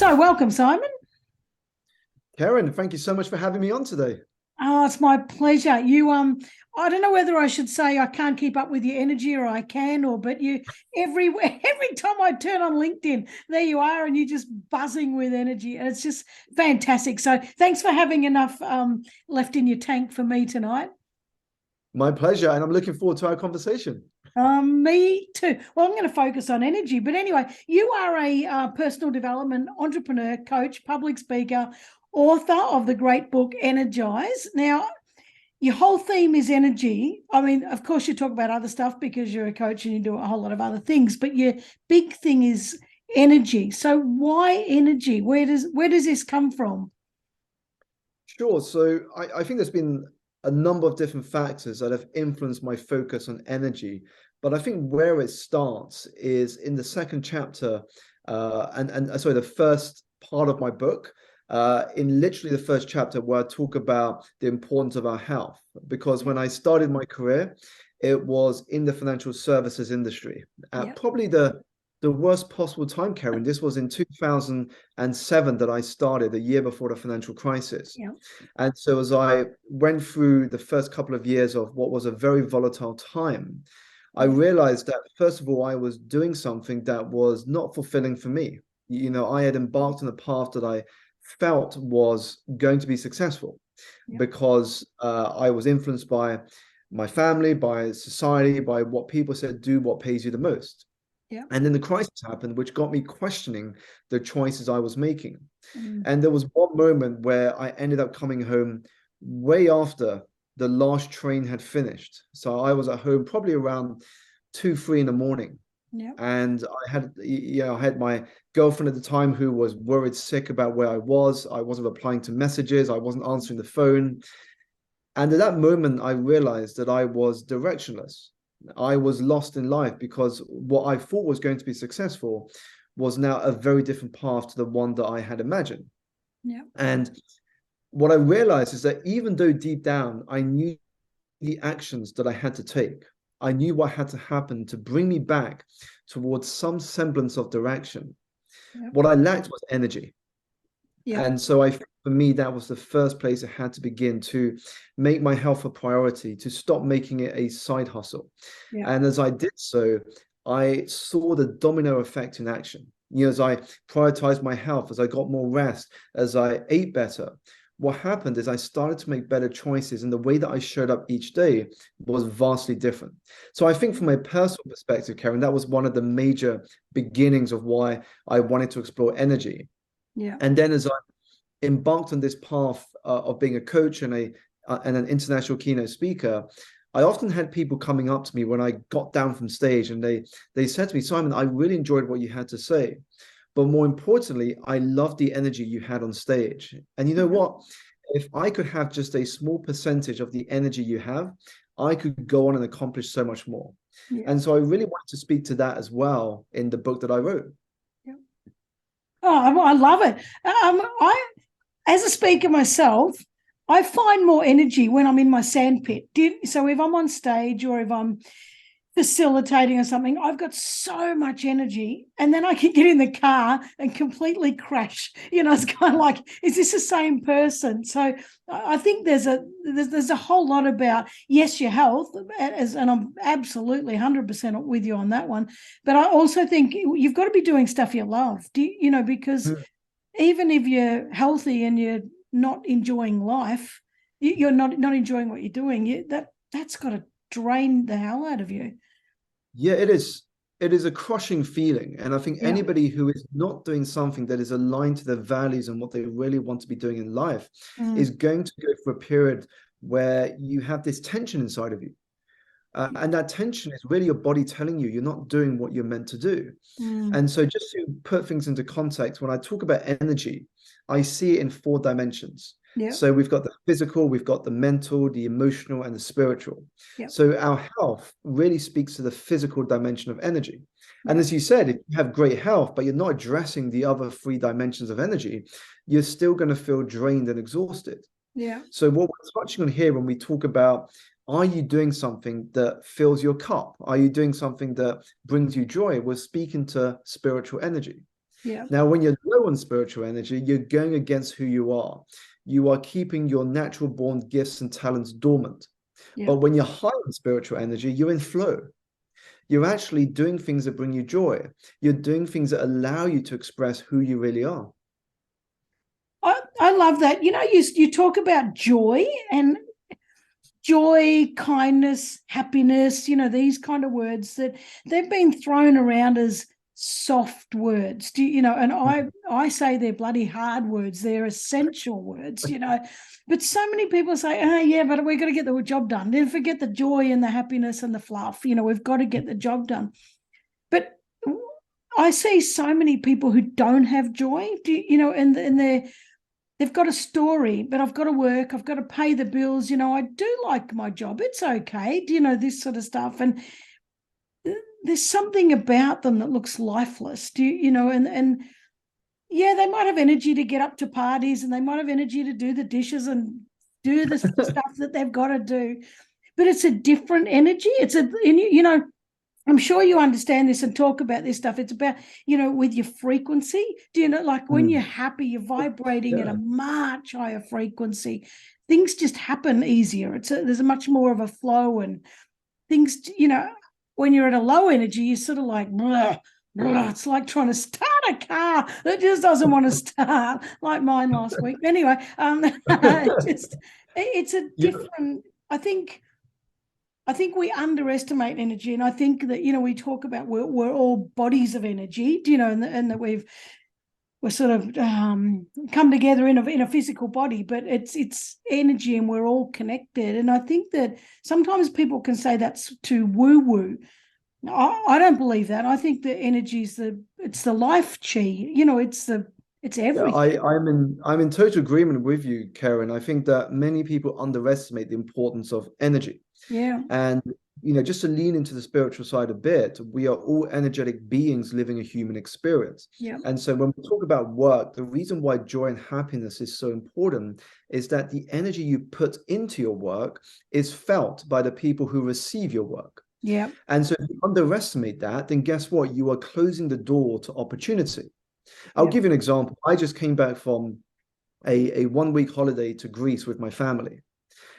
So welcome, Simon. Karen, thank you so much for having me on today. Oh, it's my pleasure. I don't know whether I should say I can't keep up with your energy or I can, but you every time I turn on LinkedIn, there you are, and you're just buzzing with energy, and it's just fantastic. So thanks for having enough left in your tank for me tonight. My pleasure, and I'm looking forward to our conversation. Me too. Well, I'm going to focus on energy, but anyway, you are a personal development entrepreneur, coach, public speaker, author of the great book Energize. Now, your whole theme is energy. I mean, of course, you talk about other stuff because you're a coach and you do a whole lot of other things, but your big thing is energy. So, why energy? Where does this come from? Sure. So I think there's been a number of different factors that have influenced my focus on energy. But I think where it starts is in the second chapter, and sorry, the first part of my book, in literally the first chapter where I talk about the importance of our health. Because when I started my career, it was in the financial services industry at Yeah. probably the worst possible time, Karen. This was in 2007 that I started, a year before the financial crisis. Yeah. And so as I went through the first couple of years of what was a very volatile time, I Yeah. realized that, first of all, I was doing something that was not fulfilling for me. I had embarked on a path that I felt was going to be successful Yeah. because I was influenced by my family, by society, by what people said, do what pays you the most. Yeah. And then the crisis happened, which got me questioning the choices I was making. Mm. And there was one moment where I ended up coming home way after the last train had finished. So I was at home probably around 2, 3 in the morning. Yeah. And I had my girlfriend at the time who was worried sick about where I was. I wasn't replying to messages. I wasn't answering the phone. And at that moment, I realized that I was directionless. I was lost in life because what I thought was going to be successful was now a very different path to the one that I had imagined. Yeah. And what I realized is that even though deep down I knew the actions that I had to take, I knew what had to happen to bring me back towards some semblance of direction. Yeah. What I lacked was energy. Yeah. And so for me, that was the first place I had to begin to make my health a priority, to stop making it a side hustle. Yeah. And as I did so, I saw the domino effect in action. As I prioritized my health, as I got more rest, as I ate better, what happened is I started to make better choices, and the way that I showed up each day was vastly different. So I think from a personal perspective, Karen, that was one of the major beginnings of why I wanted to explore energy. Yeah. And then as I embarked on this path of being a coach and an international keynote speaker, I often had people coming up to me when I got down from stage, and they said to me, Simon, I really enjoyed what you had to say, but more importantly, I loved the energy you had on stage. And you know Yeah. what? If I could have just a small percentage of the energy you have, I could go on and accomplish so much more. Yeah. And so I really wanted to speak to that as well in the book that I wrote. Yeah. Oh, I love it. As a speaker myself, I find more energy when I'm in my sandpit. So if I'm on stage or if I'm facilitating or something, I've got so much energy, and then I can get in the car and completely crash. It's kind of like, is this the same person? So I think there's a whole lot about, yes, your health, and I'm absolutely 100% with you on that one. But I also think you've got to be doing stuff you love. Because even if you're healthy and you're not enjoying life, you're not enjoying what you're doing. That's got to drain the hell out of you. Yeah, it is. It is a crushing feeling. And I think Yeah. anybody who is not doing something that is aligned to their values and what they really want to be doing in life Mm. is going to go through a period where you have this tension inside of you. And that tension is really your body telling you you're not doing what you're meant to do. Mm. And so, just to put things into context, when I talk about energy, I see it in 4 dimensions. Yeah. So, we've got the physical, we've got the mental, the emotional, and the spiritual. Yeah. So, our health really speaks to the physical dimension of energy. And Yeah. as you said, if you have great health, but you're not addressing the other 3 dimensions of energy, you're still going to feel drained and exhausted. Yeah. So, what we're touching on here when we talk about, are you doing something that fills your cup? Are you doing something that brings you joy? We're speaking to spiritual energy. Yeah. Now, when you're low on spiritual energy, you're going against who you are. You are keeping your natural born gifts and talents dormant. Yeah. But when you're high on spiritual energy, you're in flow. You're actually doing things that bring you joy. You're doing things that allow you to express who you really are. I love that. You talk about joy, and joy, kindness, happiness, these kind of words that they've been thrown around as soft words. And I say they're bloody hard words. They're essential words. But so many people say, oh yeah, but we've got to get the job done. Then forget the joy and the happiness and the fluff. We've got to get the job done. But I see so many people who don't have joy, and they've got a story, but I've got to work, I've got to pay the bills. I do like my job. It's okay. This sort of stuff. And there's something about them that looks lifeless. And yeah, they might have energy to get up to parties, and they might have energy to do the dishes and do the stuff that they've got to do. But it's a different energy. I'm sure you understand this and talk about this stuff. It's about, with your frequency. Like when you're happy, you're vibrating at a much higher frequency. Things just happen easier. There's a much more of a flow, and things, when you're at a low energy, you're sort of like, blah, blah. It's like trying to start a car that just doesn't want to start, like mine last week. Anyway, it's a different, I think we underestimate energy, and I think that we talk about we're all bodies of energy, and that we're sort of come together in a physical body, but it's energy, and we're all connected. And I think that sometimes people can say that's too woo woo. I don't believe that. I think that energy is it's the life chi. It's everything. Yeah, I'm in total agreement with you, Karen. I think that many people underestimate the importance of energy. Yeah. And just to lean into the spiritual side a bit, we are all energetic beings living a human experience. Yeah. And so when we talk about work, the reason why joy and happiness is so important is that the energy you put into your work is felt by the people who receive your work. Yeah. And so if you underestimate that, then guess what? You are closing the door to opportunity. I'll give you an example. I just came back from a 1 week holiday to Greece with my family.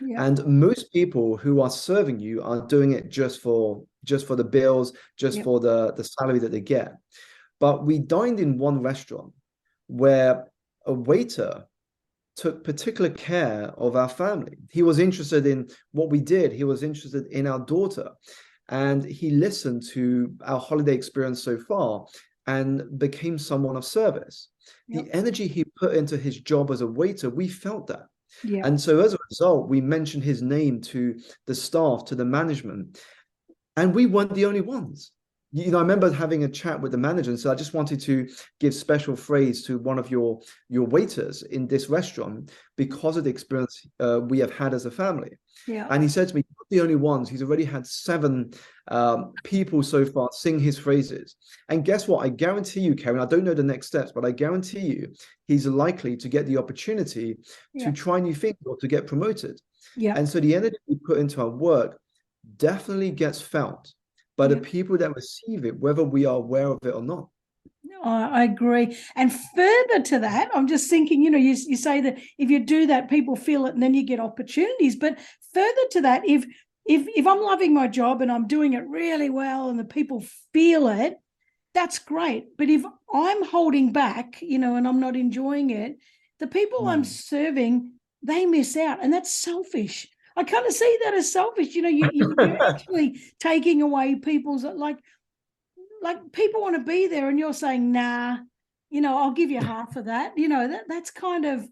Yeah. And most people who are serving you are doing it just for the bills, just for the salary that they get. But we dined in one restaurant where a waiter took particular care of our family. He was interested in what we did. He was interested in our daughter. And he listened to our holiday experience so far and became someone of service. The energy he put into his job as a waiter, we felt that. Yeah. And so as a result, we mentioned his name to the staff, to the management, and we weren't the only ones. I remember having a chat with the manager and said, I just wanted to give special praise to one of your waiters in this restaurant because of the experience we have had as a family. Yeah. And he said to me, not the only ones. He's already had 7 people so far sing his phrases. And guess what? I guarantee you, Karen, I don't know the next steps, but I guarantee you he's likely to get the opportunity to try new things or to get promoted. Yeah. And so the energy we put into our work definitely gets felt by the people that receive it, whether we are aware of it or not. I agree. And further to that, I'm just thinking, you say that if you do that, people feel it and then you get opportunities. But further to that, if I'm loving my job and I'm doing it really well and the people feel it, that's great. But if I'm holding back, and I'm not enjoying it, the people I'm serving, they miss out. And that's selfish. I kind of see that as selfish. You're actually taking away people's, like people want to be there and you're saying, nah, I'll give you half of that. That's kind of,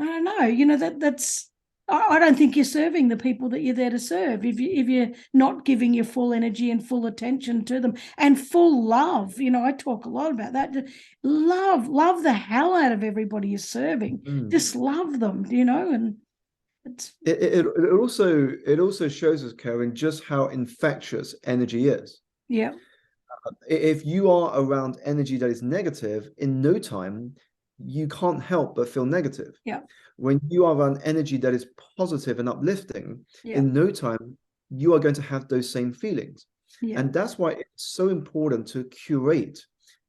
I don't know, that's, I don't think you're serving the people that you're there to serve if you're not giving your full energy and full attention to them and full love. I talk a lot about that. Love the hell out of everybody you're serving. Just love them, and it also shows us, Karen, just how infectious energy is. Yeah. If you are around energy that is negative, in no time you can't help but feel negative. Yeah. When you are around energy that is positive and uplifting, in no time you are going to have those same feelings. And that's why it's so important to curate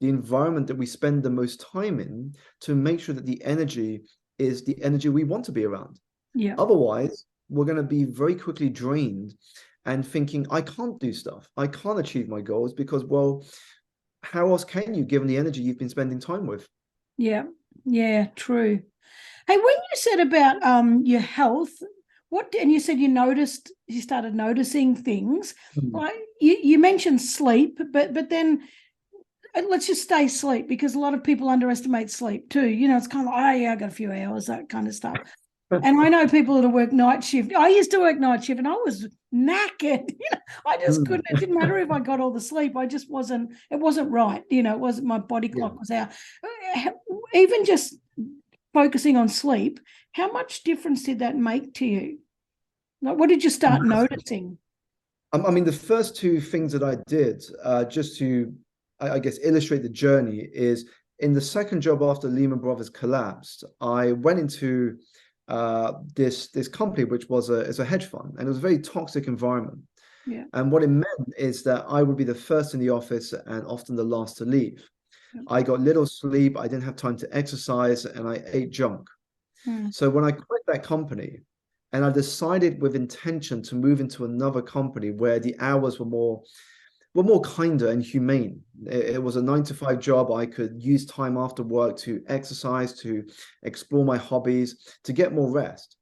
the environment that we spend the most time in, to make sure that the energy is the energy we want to be around. Yeah. Otherwise, we're going to be very quickly drained and thinking, I can't do stuff. I can't achieve my goals because, well, how else can you, given the energy you've been spending time with? Yeah. Yeah, true. Hey, when you said about your health, and you said you started noticing things, like you mentioned sleep, but then let's just stay sleep, because a lot of people underestimate sleep too. It's kind of like, oh yeah, I got a few hours, that kind of stuff. And I know people that work night shift. I used to work night shift and I was knackered. I just couldn't. It didn't matter if I got all the sleep. It wasn't right. It wasn't, my body clock was out. Even just focusing on sleep, how much difference did that make to you? Like, what did you start noticing? I mean, the first two things that I did, just to, I guess, illustrate the journey, is in the second job after Lehman Brothers collapsed, I went into this company, which was a hedge fund, and it was a very toxic environment. Yeah. And what it meant is that I would be the first in the office and often the last to leave. Yeah. I got little sleep, I didn't have time to exercise, and I ate junk. So when I quit that company, and I decided with intention to move into another company where the hours were more kinder and humane. It was a 9 to 5 job. I could use time after work to exercise, to explore my hobbies, to get more rest.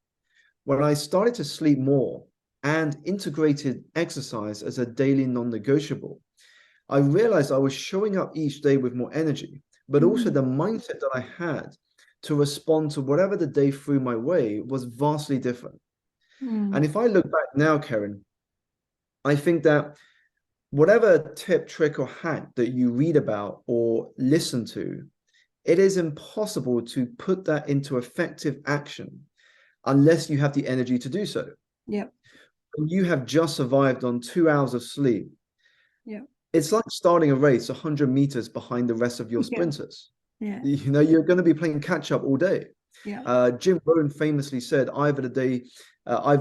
When I started to sleep more and integrated exercise as a daily non-negotiable, I realized I was showing up each day with more energy, but also the mindset that I had to respond to whatever the day threw my way was vastly different. And if I look back now, Karen, I think that whatever tip, trick, or hack that you read about or listen to, it is impossible to put that into effective action unless you have the energy to do so. Yeah. When you have just survived on 2 hours of sleep, Yeah. it's like starting a race 100 meters behind the rest of your sprinters. Yeah. You're going to be playing catch up all day. Yeah. Jim Rohn famously said, either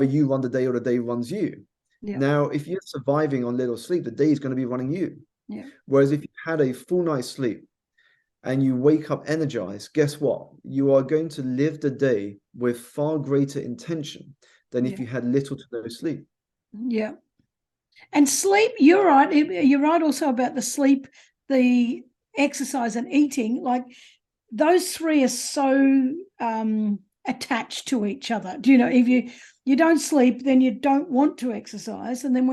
you run the day or the day runs you. Yeah. Now, if you're surviving on little sleep, the day is going to be running you. Yeah. Whereas if you had a full night's sleep and you wake up energized, guess what? You are going to live the day with far greater intention than if you had little to no sleep. Yeah. And sleep, you're right. You're right also about the sleep, the exercise, and eating. Like, those three are so attached to each other. Do you know, if you don't sleep, then you don't want to exercise, and then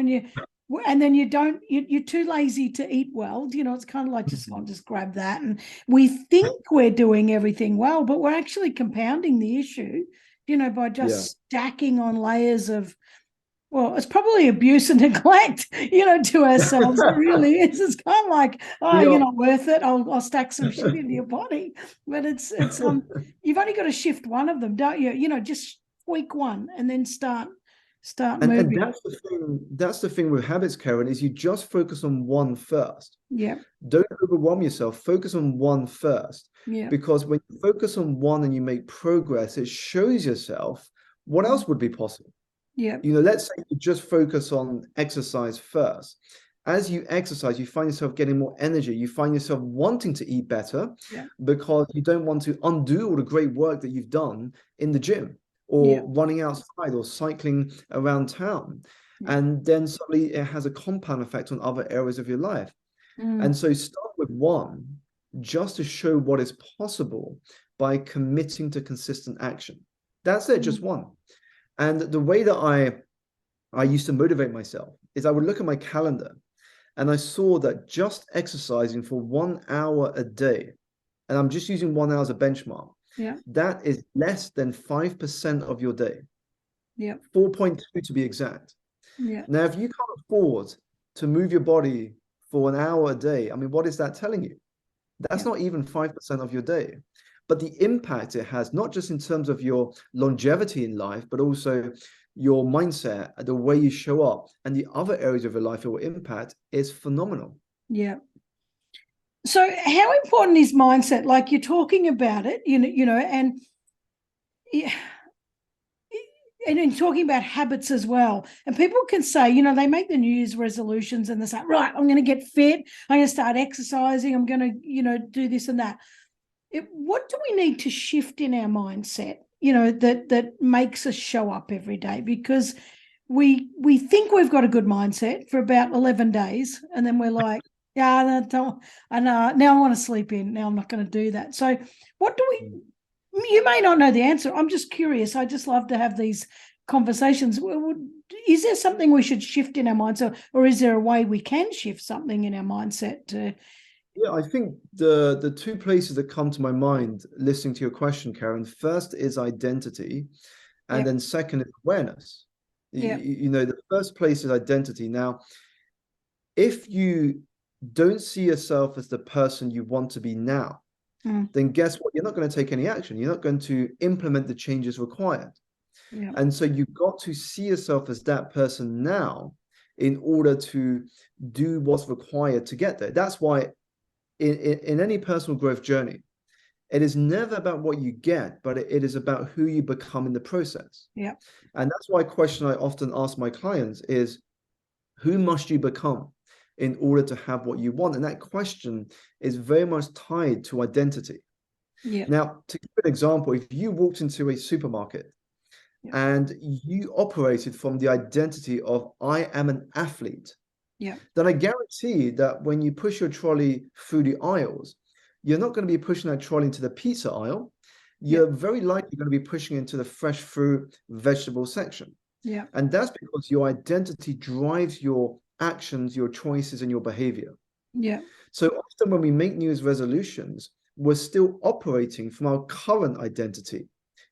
you're too lazy to eat well. It's kind of like, I'll just grab that, and we think we're doing everything well, but we're actually compounding the issue, by just stacking on layers of, well, it's probably abuse and neglect, to ourselves. It really is. It's kind of like, oh, you're not worth it. I'll stack some shit into your body. But it's you've only got to shift one of them, don't you? Just tweak one and then start moving. And that's the thing with habits, Karen, is you just focus on one first. Yeah. Don't overwhelm yourself. Focus on one first. Yeah. Because when you focus on one and you make progress, it shows yourself what else would be possible. Yeah. Let's say you just focus on exercise first. As you exercise, you find yourself getting more energy. You find yourself wanting to eat better because you don't want to undo all the great work that you've done in the gym or running outside or cycling around town. And then suddenly it has a compound effect on other areas of your life. And so start with one just to show what is possible by committing to consistent action. That's it, just one. And the way that I used to motivate myself is I would look at my calendar and I saw that just exercising for 1 hour a day, and I'm just using 1 hour as a benchmark, that is less than 5% of your day. 4.2 to be exact. Now, if you can't afford to move your body for an hour a day, I mean, what is that telling you? That's not even 5% of your day. But the impact it has, not just in terms of your longevity in life, but also your mindset, the way you show up, and the other areas of your life it will impact, is phenomenal. Yeah. So how important is mindset? Like, you're talking about it, and and in talking about habits as well, and people can say, you know, they make the New Year's resolutions and they say, right, I'm going to get fit, I'm going to start exercising, I'm going to, you know, do this and that. What do we need to shift in our mindset, you know, that makes us show up every day? Because we think we've got a good mindset for about 11 days, and then we're like, yeah, I know, now I want to sleep in, now I'm not going to do that. So what do we, you may not know the answer, I'm just curious, I just love to have these conversations. Is there something we should shift in our mindset, or is there a way we can shift something in our mindset to? Yeah, I think the two places that come to my mind listening to your question, Karen, first is identity, and then second is awareness. You know, the first place is identity. Now, if you don't see yourself as the person you want to be now, then guess what? You're not going to take any action. You're not going to implement the changes required. And so you've got to see yourself as that person now in order to do what's required to get there. That's why in any personal growth journey, it is never about what you get, but it is about who you become in the process. Yeah. And that's why a question I often ask my clients is, who must you become in order to have what you want? And that question is very much tied to identity. Yeah. Now, to give an example, if you walked into a supermarket and you operated from the identity of, I am an athlete, then I guarantee that when you push your trolley through the aisles, you're not going to be pushing that trolley into the pizza aisle. You're very likely going to be pushing into the fresh fruit, vegetable section. Yeah. And that's because your identity drives your actions, your choices, and your behavior. Yeah. So often when we make New Year's resolutions, we're still operating from our current identity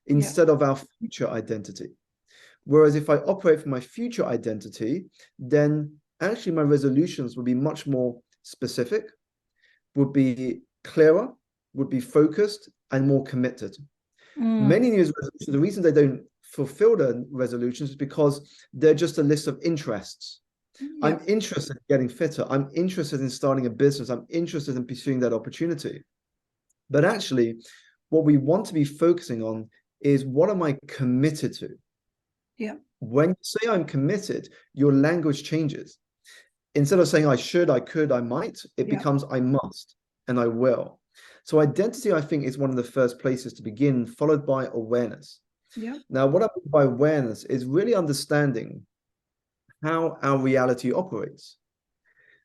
instead of our future identity. Whereas if I operate from my future identity, then actually my resolutions would be much more specific, would be clearer, would be focused, and more committed. Many New Year's resolutions, the reason they don't fulfill the resolutions is because they're just a list of interests. I'm interested in getting fitter. I'm interested in starting a business. I'm interested in pursuing that opportunity. But actually, what we want to be focusing on is, what am I committed to? Yeah. When you say I'm committed, your language changes. Instead of saying I should, I could, I might, it becomes I must and I will. So identity, I think, is one of the first places to begin, followed by awareness. Yeah. Now, what I mean by awareness is really understanding how our reality operates.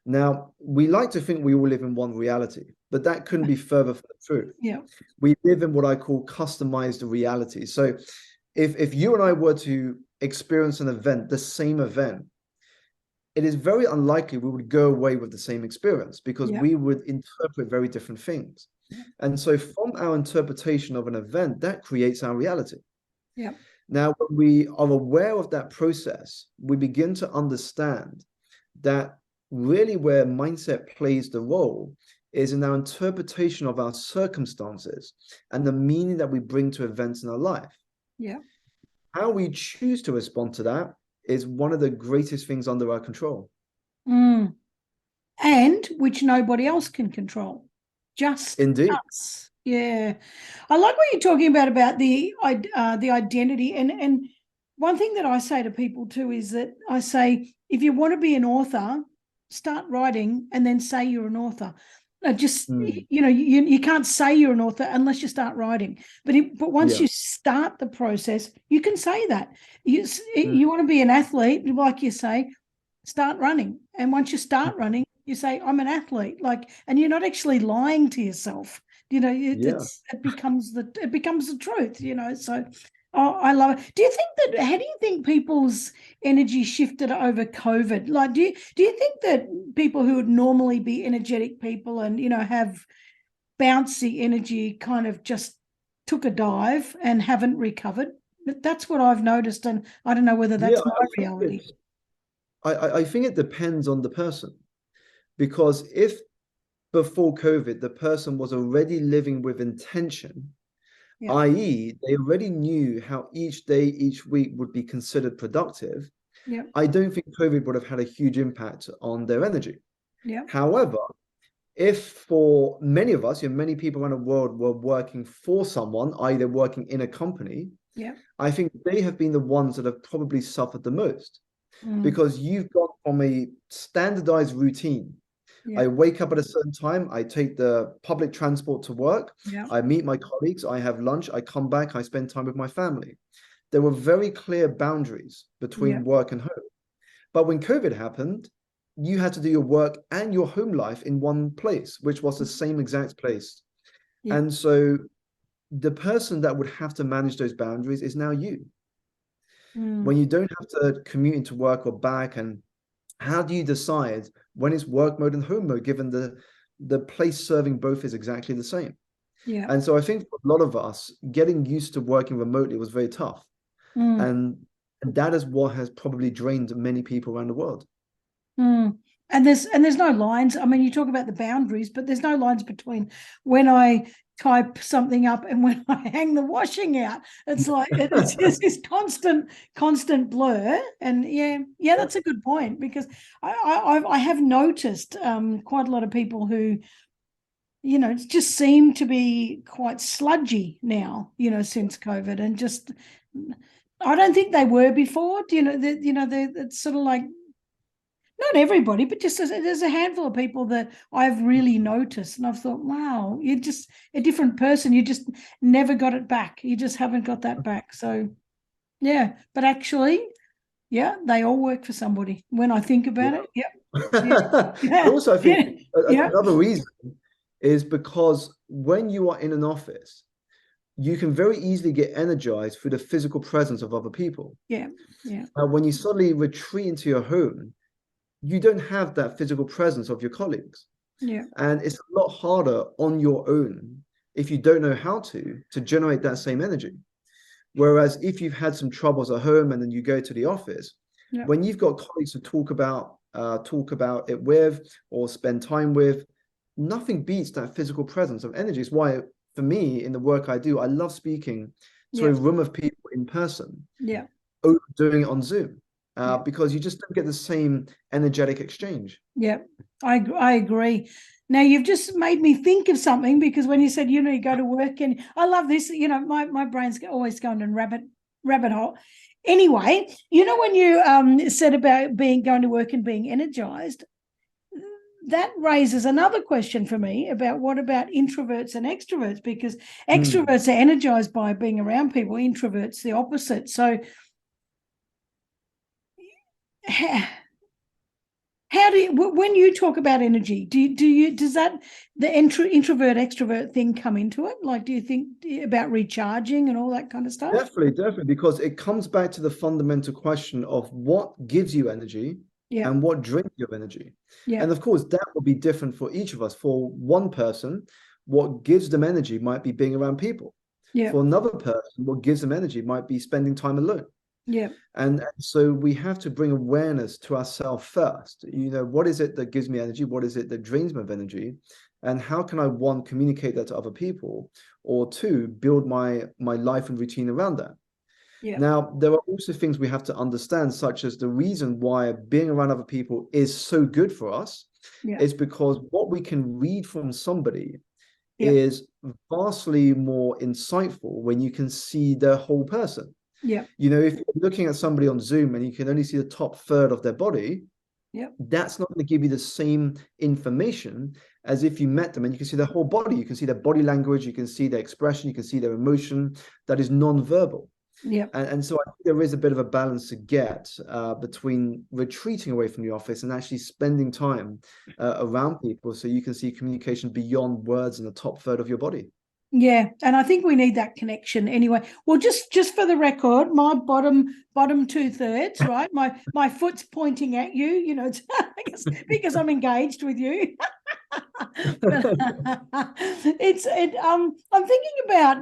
Now, we like to think we all live in one reality, but that couldn't be further from the truth. Yeah. We live in what I call customized reality. So if you and I were to experience an event, the same event, it is very unlikely we would go away with the same experience, because we would interpret very different things. And so from our interpretation of an event, that creates our reality. Yeah. Now, when we are aware of that process, we begin to understand that really where mindset plays the role is in our interpretation of our circumstances and the meaning that we bring to events in our life. Yeah. How we choose to respond to that is one of the greatest things under our control. And which nobody else can control. Just us. Yeah. I like what you're talking about the identity. And one thing that I say to people too is that I say, if you want to be an author, start writing and then say you're an author. You know, you can't say you're an author unless you start writing. But once you start the process, you can say that. You want to be an athlete, like you say, start running. And once you start running, you say, I'm an athlete. Like, and you're not actually lying to yourself. You know, it becomes the truth, you know. So I love it. How do you think people's energy shifted over COVID? Like, do you think that people who would normally be energetic people and, you know, have bouncy energy kind of just took a dive and haven't recovered? That's what I've noticed, and I don't know whether that's my reality. I think it depends on the person, because if before COVID, the person was already living with intention, i.e., they already knew how each day, each week would be considered productive, I don't think COVID would have had a huge impact on their energy. However, if for many of us, many people around the world were working for someone, either working in a company, Yeah. I think they have been the ones that have probably suffered the most, Mm. because you've gone from a standardized routine. Yeah. I wake up at a certain time, I take the public transport to work, Yeah. I meet my colleagues, I have lunch, I come back, I spend time with my family. There were very clear boundaries Yeah. between work and home. But when COVID happened, you had to do your work and your home life in one place, which was the same exact place. Yeah. And so the person that would have to manage those boundaries is now you. Mm. When you don't have to commute into work or back, and how do you decide when it's work mode and home mode, given the place serving both is exactly the same? Yeah. And so I think for a lot of us, getting used to working remotely was very tough. Mm. And that is what has probably drained many people around the world. Mm. And there's no lines. I mean, you talk about the boundaries, but there's no lines between when I type something up and when I hang the washing out. It's like it's just this constant blur. And yeah, that's a good point, because I have noticed quite a lot of people who, just seem to be quite sludgy now, since COVID, and just I don't think they were before. It's sort of like, not everybody, but just there's a handful of people that I've really noticed, and I've thought, wow, you're just a different person. You just never got it back. You just haven't got that back. So yeah, but actually, yeah, they all work for somebody. When I think about it, yep, yeah, But yeah, also, I think yeah, yeah, another reason is because when you are in an office, you can very easily get energized through the physical presence of other people. yeah, yeah, When you suddenly retreat into your home, you don't have that physical presence of your colleagues. yeah, And it's a lot harder on your own, if you don't know how to generate that same energy. Whereas if you've had some troubles at home and then you go to the office, yeah, when you've got colleagues to talk about it with or spend time with, nothing beats that physical presence of energy. It's why, for me, in the work I do, I love speaking to yeah, a room of people in person, yeah, over doing it on Zoom, yeah. because you just don't get the same energetic exchange. Yeah, I agree. Now you've just made me think of something, because when you said, you go to work, and I love this, my brain's always going in rabbit hole. Anyway, when you said about going to work and being energized, that raises another question for me about what about introverts and extroverts, because Mm. extroverts are energized by being around people, introverts the opposite. So how do you, when you talk about energy, does that the introvert extrovert thing come into it? Like, do you think about recharging and all that kind of stuff? Definitely, because it comes back to the fundamental question of what gives you energy Yeah, and what drains your energy. yeah, And of course, that will be different for each of us. For one person, what gives them energy might be being around people. yeah, For another person, what gives them energy might be spending time alone. yeah, And so we have to bring awareness to ourselves first. What is it that gives me energy? What is it that drains me of energy? And how can I, one, communicate that to other people, or two, build my life and routine around that? yeah, Now, there are also things we have to understand, such as the reason why being around other people is so good for us yeah, is because what we can read from somebody yeah, is vastly more insightful when you can see their whole person. yeah, If you're looking at somebody on Zoom and you can only see the top third of their body, yeah, that's not going to give you the same information as if you met them and you can see their whole body. You can see their body language, you can see their expression, you can see their emotion that is non-verbal. yeah. And so I think there is a bit of a balance to get between retreating away from the office and actually spending time around people, so you can see communication beyond words in the top third of your body. Yeah, and I think we need that connection anyway. Well, just for the record, my bottom 2/3, right? My foot's pointing at you. It's because I'm engaged with you. But I'm thinking about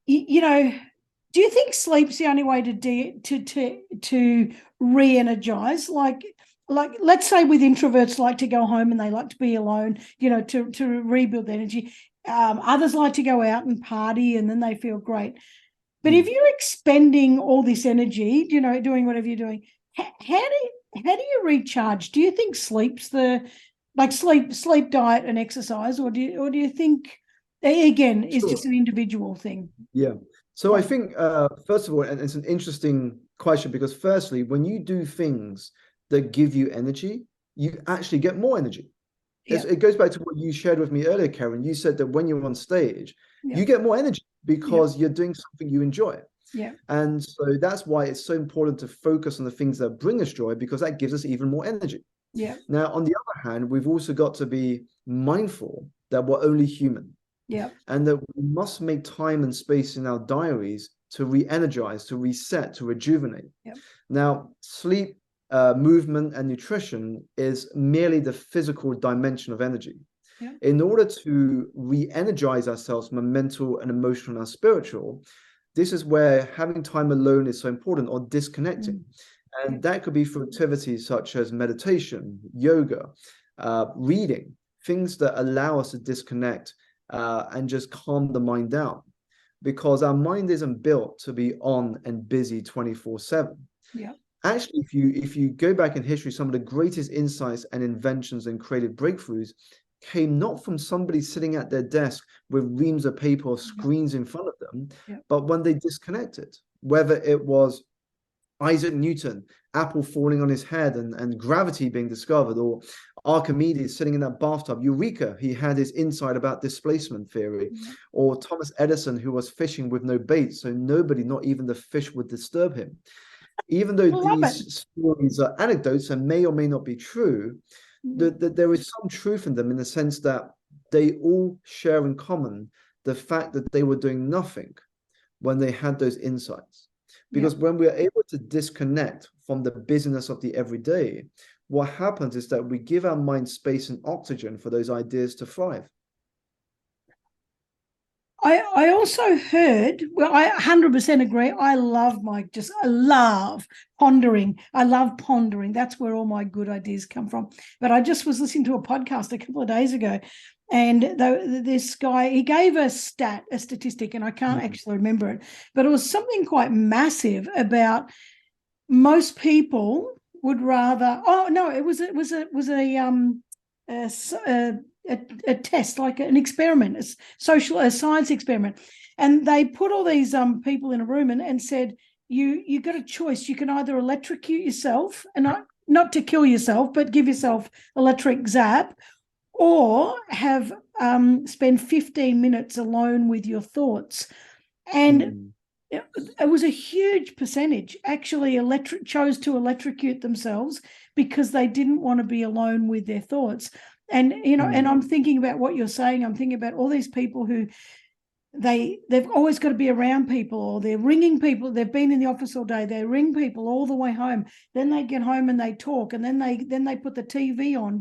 do you think sleep's the only way to re-energize? Like let's say with introverts like to go home and they like to be alone, to rebuild energy. Others like to go out and party and then they feel great. But if you're expending all this energy, doing whatever you're doing, how do you recharge? Do you think sleep's the like sleep, diet, and exercise, or do you think Again, it's Sure. just an individual thing. Yeah. So I think, first of all, and it's an interesting question because, firstly, when you do things that give you energy, you actually get more energy. Yeah. It goes back to what you shared with me earlier, Karen. You said that when you're on stage, Yeah. you get more energy Yeah. because you're doing something you enjoy. Yeah. And so that's why it's so important to focus on the things that bring us joy, because that gives us even more energy. Yeah. Now, on the other hand, we've also got to be mindful that we're only human Yeah. and that we must make time and space in our diaries to re-energize, to reset, to rejuvenate. Yeah. Now, sleep, movement, and nutrition is merely the physical dimension of energy. Yeah. In order to re-energize ourselves from a mental and emotional and spiritual, this is where having time alone is so important, or disconnecting. And that could be for activities such as meditation, yoga, reading, things that allow us to disconnect and just calm the mind down. Because our mind isn't built to be on and busy 24/7. Yeah. Actually, if you go back in history, some of the greatest insights and inventions and creative breakthroughs came not from somebody sitting at their desk with reams of paper or screens in front of them, but when they disconnected, whether it was Isaac Newton, Apple falling on his head and gravity being discovered, or Archimedes sitting in that bathtub, Eureka, he had his insight about displacement theory, or Thomas Edison, who was fishing with no bait, so nobody, not even the fish, would disturb him. Even though these stories are anecdotes and may or may not be true, there is some truth in them, in the sense that they all share in common the fact that they were doing nothing when they had those insights. Because when we are able to disconnect from the busyness of the everyday, what happens is that we give our mind space and oxygen for those ideas to thrive. I also heard, well, I 100% agree. I love pondering. I love pondering. That's where all my good ideas come from. But I just was listening to a podcast a couple of days ago, and this guy, he gave a statistic, and I can't actually remember it, but it was something quite massive about most people would rather. Oh no, it was a test, like an experiment, a science experiment, and they put all these people in a room and said, you got a choice. You can either electrocute yourself, and not to kill yourself, but give yourself electric zap, or have spend 15 minutes alone with your thoughts. And it was a huge percentage actually chose to electrocute themselves because they didn't want to be alone with their thoughts. And and I'm thinking about what you're saying. I'm thinking about all these people who they've always got to be around people, or they're ringing people. They've been in the office all day. They ring people all the way home. Then they get home and they talk, and then they put the TV on,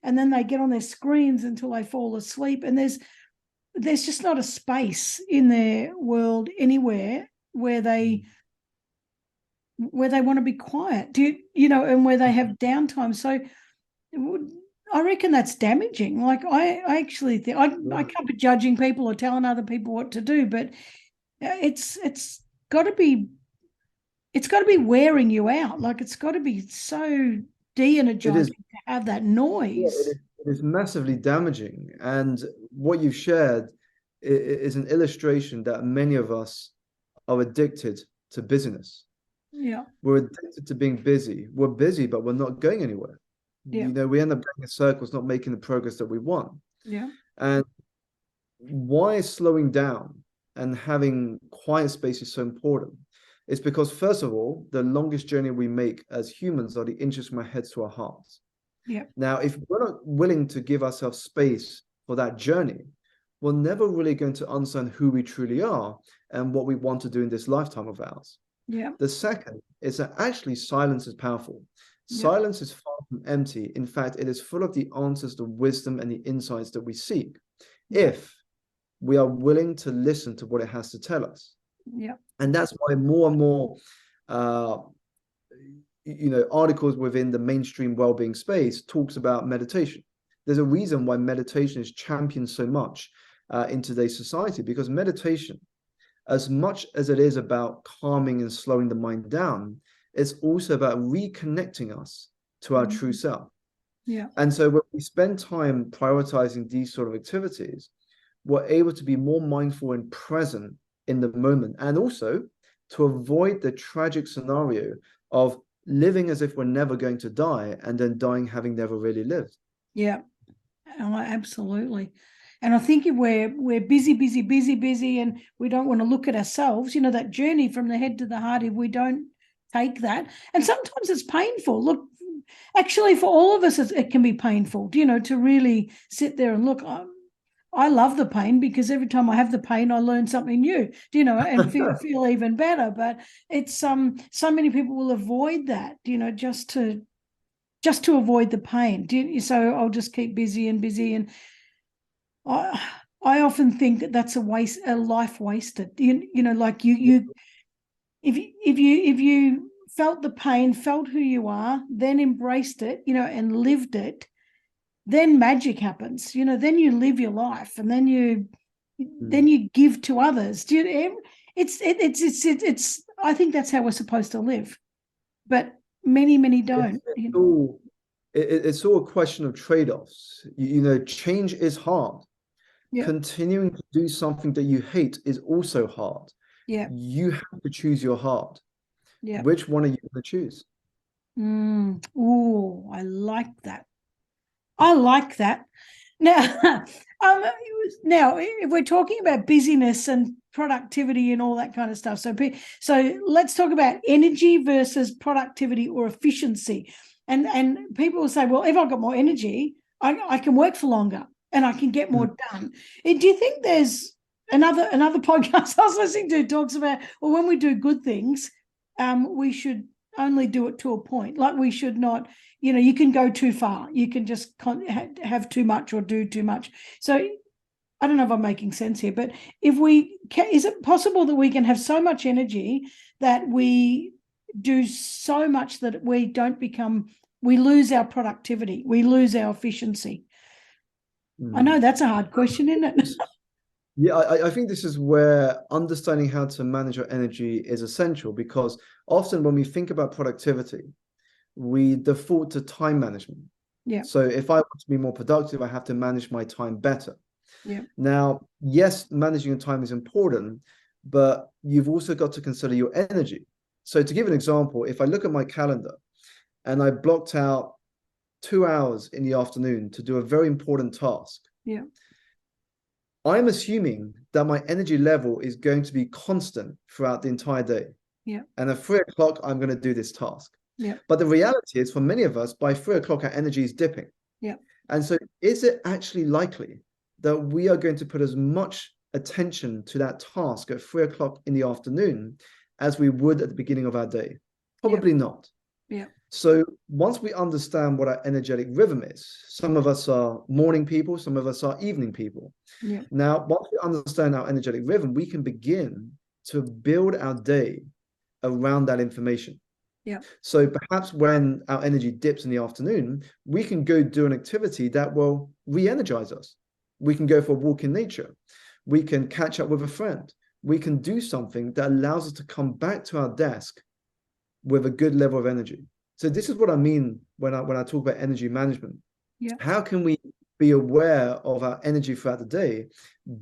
and then they get on their screens until they fall asleep. And there's just not a space in their world anywhere where they want to be quiet. And where they have downtime. So I reckon that's damaging. Like I actually think I can't be judging people or telling other people what to do, but it's got to be wearing you out. Like it's got to be so de-energizing to have that noise. Yeah, it is massively damaging. And what you've shared is an illustration that many of us are addicted to busyness. Yeah. We're addicted to being busy. We're busy, but we're not going anywhere. Yeah. We end up going in circles, not making the progress that we want. Yeah. And why is slowing down and having quiet space is so important? It's because, first of all, the longest journey we make as humans are the inches from our heads to our hearts. Yeah. Now, if we're not willing to give ourselves space for that journey, we're never really going to understand who we truly are and what we want to do in this lifetime of ours. Yeah. The second is that actually silence is powerful. Yeah. Silence is far from empty. In fact, it is full of the answers, the wisdom, and the insights that we seek, if we are willing to listen to what it has to tell us. Yeah. And that's why more and more articles within the mainstream well-being space talks about meditation. There's a reason why meditation is championed so much in today's society, because meditation, as much as it is about calming and slowing the mind down, it's also about reconnecting us to our true self. Yeah. And so when we spend time prioritizing these sort of activities, we're able to be more mindful and present in the moment, and also to avoid the tragic scenario of living as if we're never going to die and then dying having never really lived. Yeah, oh, absolutely. And I think if we're busy, and we don't want to look at ourselves, that journey from the head to the heart, if we don't take that, and sometimes it's painful. Look, actually, for all of us, it can be painful, to really sit there and look. I love the pain, because every time I have the pain, I learn something new, and feel even better. But it's so many people will avoid that, just to avoid the pain. So I'll just keep busy, and I often think that that's a life wasted. Like if you felt the pain, felt who you are, then embraced it, and lived it, then magic happens. Then you live your life, and then you give to others. It's I think that's how we're supposed to live, but many don't. It's all a question of trade-offs. Change is hard. Yeah. Continuing to do something that you hate is also hard. Yeah. You have to choose your heart. Yeah. Which one are you going to choose? Oh, I like that. Now, now, if we're talking about busyness and productivity and all that kind of stuff, so let's talk about energy versus productivity or efficiency. And people will say, well, if I've got more energy, I can work for longer and I can get more done. Do you think there's another podcast I was listening to talks about, well, when we do good things, we should only do it to a point. Like, we should not, you can go too far. You can just have too much or do too much. So I don't know if I'm making sense here, but is it possible that we can have so much energy that we do so much that we lose our productivity, we lose our efficiency? I know that's a hard question, isn't it? Yeah, I think this is where understanding how to manage your energy is essential, because often when we think about productivity, we default to time management. Yeah. So if I want to be more productive, I have to manage my time better. Yeah. Now, yes, managing your time is important, but you've also got to consider your energy. So to give an example, if I look at my calendar and I blocked out 2 hours in the afternoon to do a very important task. Yeah. I'm assuming that my energy level is going to be constant throughout the entire day. Yeah. And at 3 o'clock, I'm going to do this task. Yeah. But the reality is, for many of us, by 3 o'clock, our energy is dipping. Yeah. And so is it actually likely that we are going to put as much attention to that task at 3 o'clock in the afternoon as we would at the beginning of our day? Probably not. Yeah. So once we understand what our energetic rhythm is, some of us are morning people, some of us are evening people. Yeah. Now, once we understand our energetic rhythm, we can begin to build our day around that information. Yeah. So perhaps when our energy dips in the afternoon, we can go do an activity that will re-energize us. We can go for a walk in nature. We can catch up with a friend. We can do something that allows us to come back to our desk with a good level of energy. So this is what I mean when I talk about energy management. Yeah. How can we be aware of our energy throughout the day,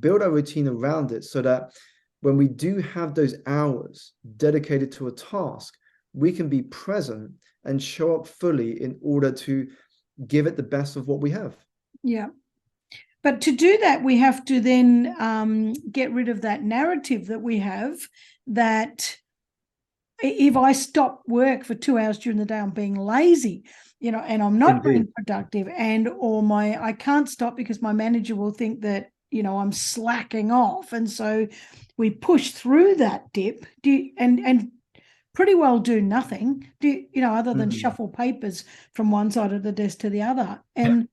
build our routine around it, so that when we do have those hours dedicated to a task, we can be present and show up fully in order to give it the best of what we have. Yeah. But to do that, we have to then get rid of that narrative that we have, that if I stop work for 2 hours during the day, I'm being lazy, and I'm not being productive, I can't stop because my manager will think that, I'm slacking off. And so we push through that dip and pretty well do nothing, other than shuffle papers from one side of the desk to the other. And,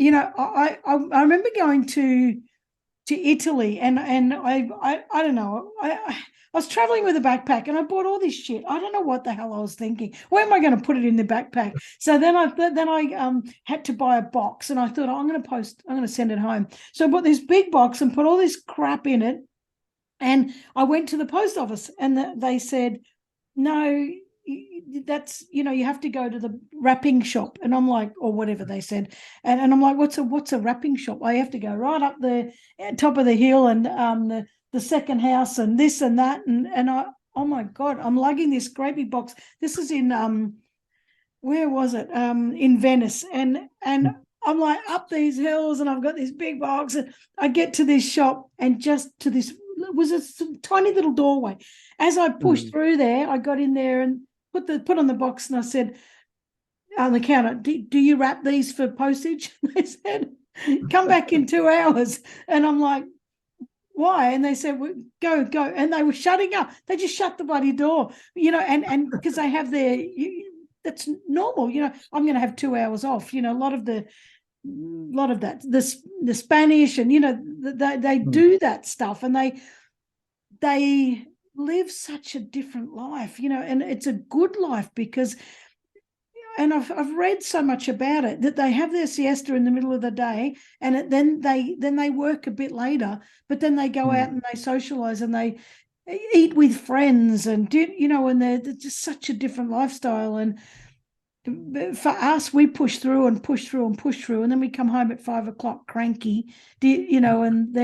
I remember going to Italy, and I don't know, I was traveling with a backpack, and I bought all this shit. I don't know what the hell I was thinking. Where am I going to put it in the backpack? So then I had to buy a box, and I thought, I'm going to send it home. So I bought this big box and put all this crap in it, and I went to the post office, and they said, no, that's, you have to go to the wrapping shop. And I'm like, or whatever they said. And I'm like, what's a wrapping shop? I have to go right up the top of the hill and the second house and this and that. And I, oh my God, I'm lugging this great big box. This is in, where was it? In Venice. And I'm like up these hills and I've got this big box. And I get to this shop and just to this, it was a tiny little doorway. As I pushed through there, I got in there and put on the box, and I said on the counter, do you wrap these for postage? They said, come back in 2 hours. And I'm like, why? And they said, well, go. And they were shutting up. They just shut the bloody door, and because they have that's normal, I'm going to have 2 hours off. A lot of that, the Spanish, and they do that stuff, and they live such a different life, and it's a good life because, and I've read so much about it, that they have their siesta in the middle of the day, and then they work a bit later, but then they go out and they socialize and they eat with friends and and they're just such a different lifestyle. And for us, we push through and push through and push through, and then we come home at 5 o'clock cranky, and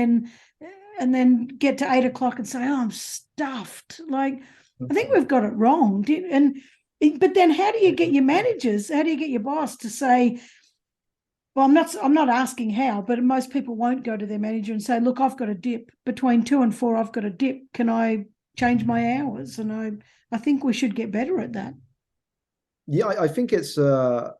then get to 8 o'clock and say, oh, I'm stuffed. Like, I think we've got it wrong. But then how do you get your managers, how do you get your boss to say, well, I'm not asking how, but most people won't go to their manager and say, look, I've got a dip between 2 and 4, I've got a dip. Can I change my hours? And I think we should get better at that. Yeah, I think it's a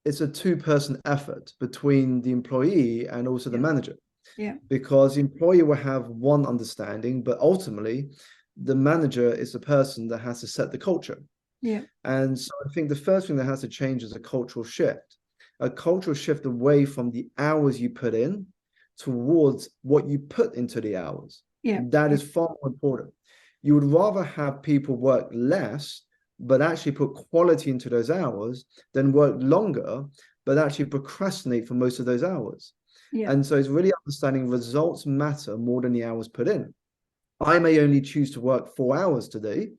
two-person effort between the employee and also the manager. Yeah. Because the employee will have one understanding, but ultimately the manager is the person that has to set the culture. Yeah. And so I think the first thing that has to change is a cultural shift away from the hours you put in towards what you put into the hours. Yeah. That is far more important. You would rather have people work less, but actually put quality into those hours, than work longer, but actually procrastinate for most of those hours. Yeah. And so it's really understanding results matter more than the hours put in. I may only choose to work 4 hours today,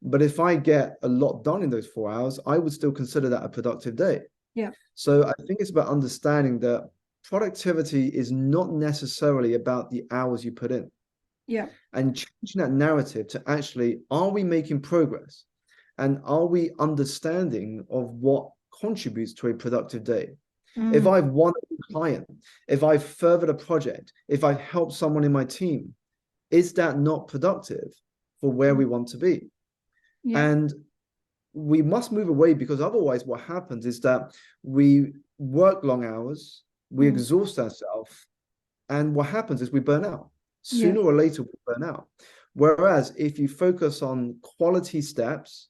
but if I get a lot done in those 4 hours, I would still consider that a productive day. Yeah. So I think it's about understanding that productivity is not necessarily about the hours you put in. Yeah. And changing that narrative to actually, are we making progress? And are we understanding of what contributes to a productive day? If I've won a client, if I've furthered a project, if I've helped someone in my team, is that not productive for where we want to be? Yeah. And we must move away, because otherwise what happens is that we work long hours, we exhaust ourselves, and what happens is we burn out. Sooner or later, we burn out. Whereas if you focus on quality steps,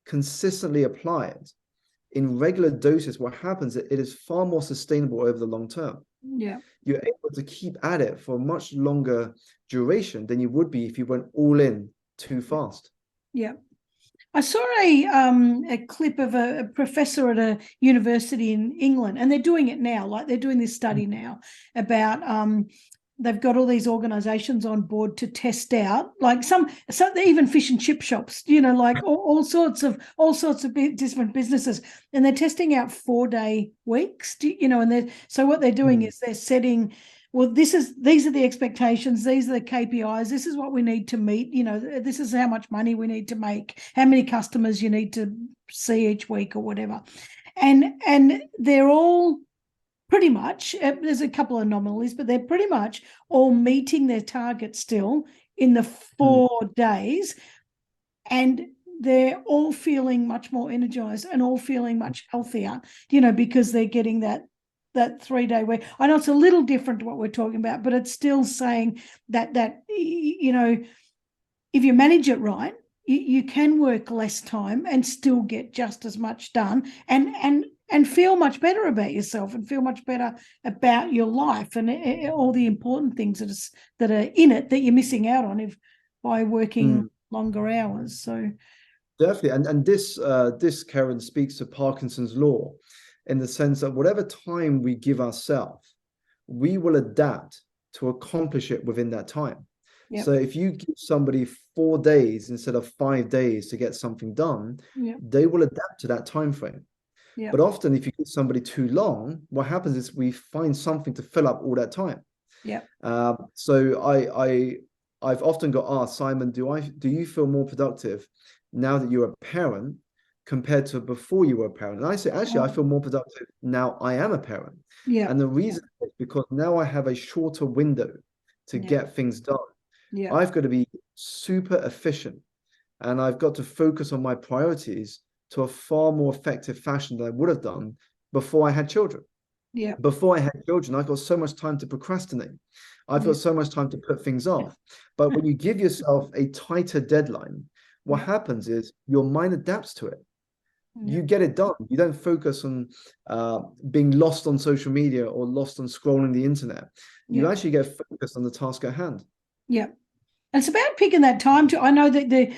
consistently applied in regular doses, what happens is it is far more sustainable over the long term. Yeah. You're able to keep at it for a much longer duration than you would be if you went all in too fast. Yeah. I saw a clip of a professor at a university in England, and they're doing it now, like they're doing this study now about they've got all these organizations on board to test out, like some even fish and chip shops, like all sorts of different businesses, and they're testing out 4-day weeks, and so what they're doing is they're setting, well, these are the expectations, these are the KPIs, this is what we need to meet, this is how much money we need to make, how many customers you need to see each week or whatever. And they're all pretty much, there's a couple of anomalies, but they're pretty much all meeting their target still in the 4 days. And they're all feeling much more energized and all feeling much healthier, because they're getting that 3-day week. I know it's a little different to what we're talking about, but it's still saying that if you manage it right, you can work less time and still get just as much done, and feel much better about yourself and feel much better about your life and all the important things that are in it that you're missing out on by working longer hours. So definitely, and this, Karen, speaks to Parkinson's law, in the sense that whatever time we give ourselves, we will adapt to accomplish it within that time. Yep. So if you give somebody 4 days instead of 5 days to get something done, Yep. they will adapt to that time frame. Yep. But often if you give somebody too long, what happens is we find something to fill up all that time. Yep. So I've often got asked, Simon, do you feel more productive now that you're a parent compared to before you were a parent? And I say, actually, I feel more productive now I am a parent. Yeah. And the reason is because now I have a shorter window to get things done. Yeah. I've got to be super efficient, and I've got to focus on my priorities to a far more effective fashion than I would have done before I had children. Yeah. Before I had children, I've got so much time to procrastinate. I've got so much time to put things off. But when you give yourself a tighter deadline, what happens is your mind adapts to it. You get it done. You don't focus on being lost on social media or lost on scrolling the internet. You actually get focused on the task at hand. Yeah. It's about picking that time to. I know that the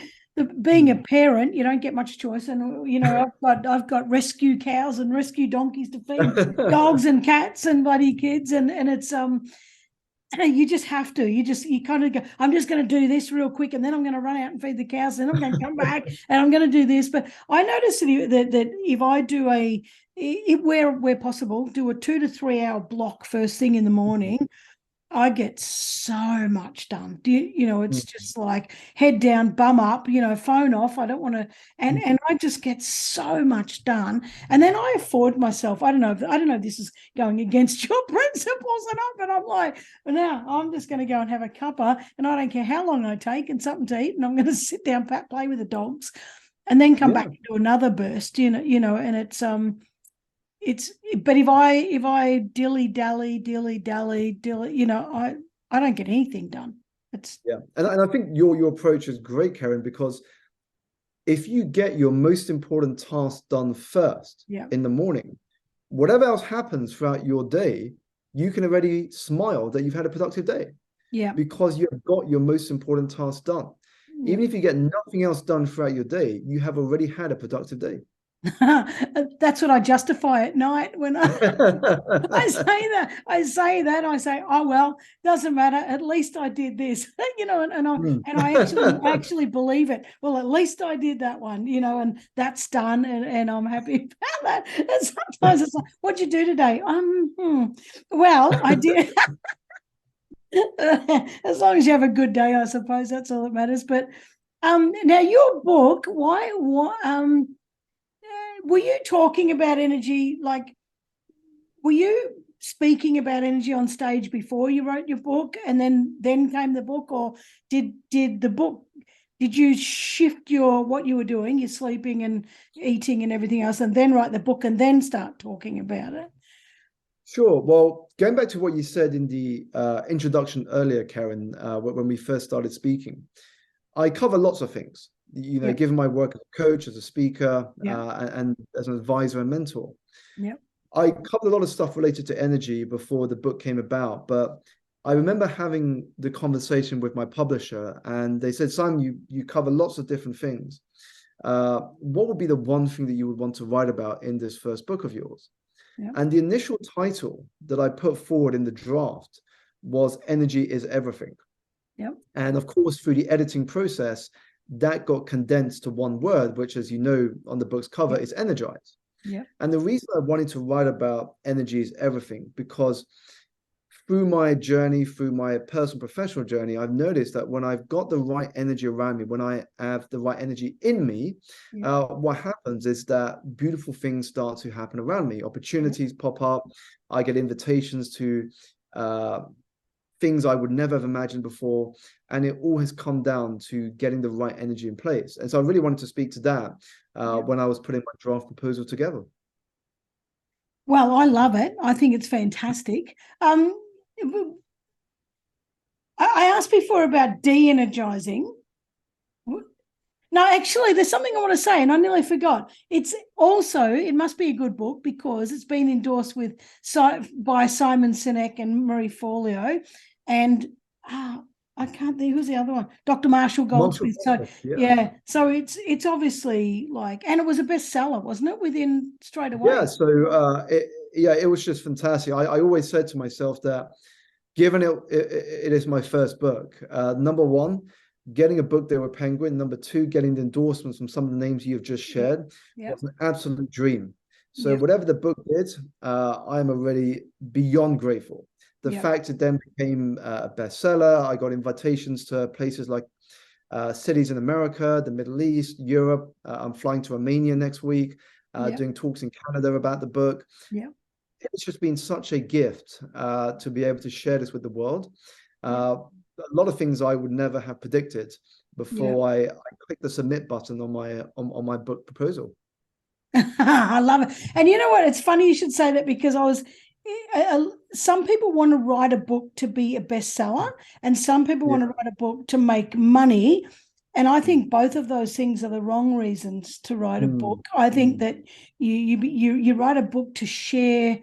being a parent, you don't get much choice, and I've got rescue cows and rescue donkeys to feed dogs and cats and bloody kids, and it's you just have to. You kind of go, I'm just going to do this real quick, and then I'm going to run out and feed the cows, and then I'm going to come back and I'm going to do this. But I noticed that if I do where possible, do a 2 to 3 hour block first thing in the morning, I get so much done. It's just like head down, bum up, phone off. I don't want to, and I just get so much done. And then I afford myself. I don't know if this is going against your principles or not, but I'm like, well, now I'm just going to go and have a cuppa, and I don't care how long I take, and something to eat, and I'm going to sit down, play with the dogs, and then come back and do another burst. And but if I dilly dally, I don't get anything done. And I think your approach is great, Karen, because if you get your most important task done first in the morning, whatever else happens throughout your day, you can already smile that you've had a productive day. Because you've got your most important task done. Even if you get nothing else done throughout your day, you have already had a productive day. That's what I justify at night when I say that. I say, oh well, doesn't matter. At least I did this, and I actually believe it. Well, at least I did that one, and that's done, and I'm happy about that. And sometimes it's like, what'd you do today? Well, I did. As long as you have a good day, I suppose that's all that matters. But now your book, why were you talking about energy? Like, were you speaking about energy on stage before you wrote your book, and then came the book, or did the book? Did you shift what you were doing, your sleeping and eating and everything else, and then write the book and then start talking about it? Sure. Well, going back to what you said in the introduction earlier, Karen, when we first started speaking, I cover lots of things. Given my work as a coach, as a speaker, and as an advisor and mentor. I covered a lot of stuff related to energy before the book came about, but I remember having the conversation with my publisher, and they said, Simon, you cover lots of different things. What would be the one thing that you would want to write about in this first book of yours? And the initial title that I put forward in the draft was Energy is Everything. And of course, through the editing process, that got condensed to one word, which, as you know, on the book's cover is Energize. And the reason I wanted to write about energy is everything, because through my journey, through my personal professional journey, I've noticed that when I've got the right energy around me, when I have the right energy in me, what happens is that beautiful things start to happen around me. Opportunities pop up. I get invitations to things I would never have imagined before. And it all has come down to getting the right energy in place. And so I really wanted to speak to that when I was putting my draft proposal together. Well, I love it. I think it's fantastic. I asked before about de-energizing. No, actually, there's something I want to say, and I nearly forgot. It must be a good book because it's been endorsed by Simon Sinek and Marie Forleo, and I can't think who's the other one, Dr. Marshall Goldsmith. So it's obviously and it was a bestseller, wasn't it? Within straight away. Yeah. So it was just fantastic. I always said to myself that given it is my first book, number one, getting a book deal with Penguin. Number two, getting the endorsements from some of the names you've just shared was an absolute dream. So whatever the book did, I'm already beyond grateful. The fact it then became a bestseller, I got invitations to places like cities in America, the Middle East, Europe. I'm flying to Romania next week, doing talks in Canada about the book. It's just been such a gift to be able to share this with the world. A lot of things I would never have predicted before I clicked the submit button on my book proposal. I love it. And you know what? It's funny you should say that, because some people want to write a book to be a bestseller, and some people want to write a book to make money. And I think both of those things are the wrong reasons to write a book. I think that you write a book to share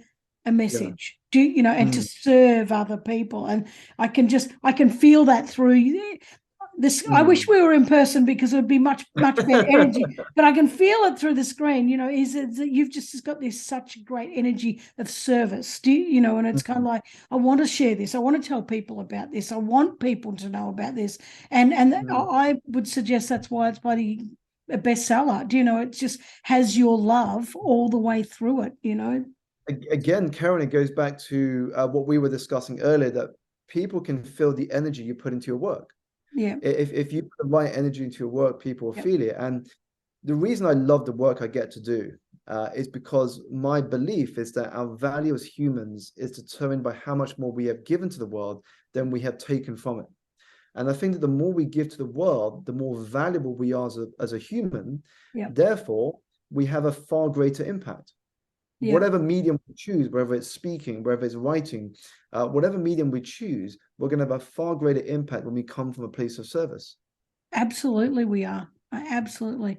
a message, and to serve other people. And I can feel that through this. I wish we were in person, because it would be much better energy, but I can feel it through the screen. You've just got this such great energy of service, and it's kind of like, I want to share this, I want to tell people about this, I want people to know about this, and I would suggest that's why it's bloody a bestseller. It just has your love all the way through it. Again, Karen, it goes back to what we were discussing earlier, that people can feel the energy you put into your work. If you put the right energy into your work, people will feel it. And the reason I love the work I get to do is because my belief is that our value as humans is determined by how much more we have given to the world than we have taken from it. And I think that the more we give to the world, the more valuable we are as a human. Therefore, we have a far greater impact. Whatever medium we choose, whether it's speaking, whether it's writing, whatever medium we choose, we're going to have a far greater impact when we come from a place of service. Absolutely, we are. Absolutely.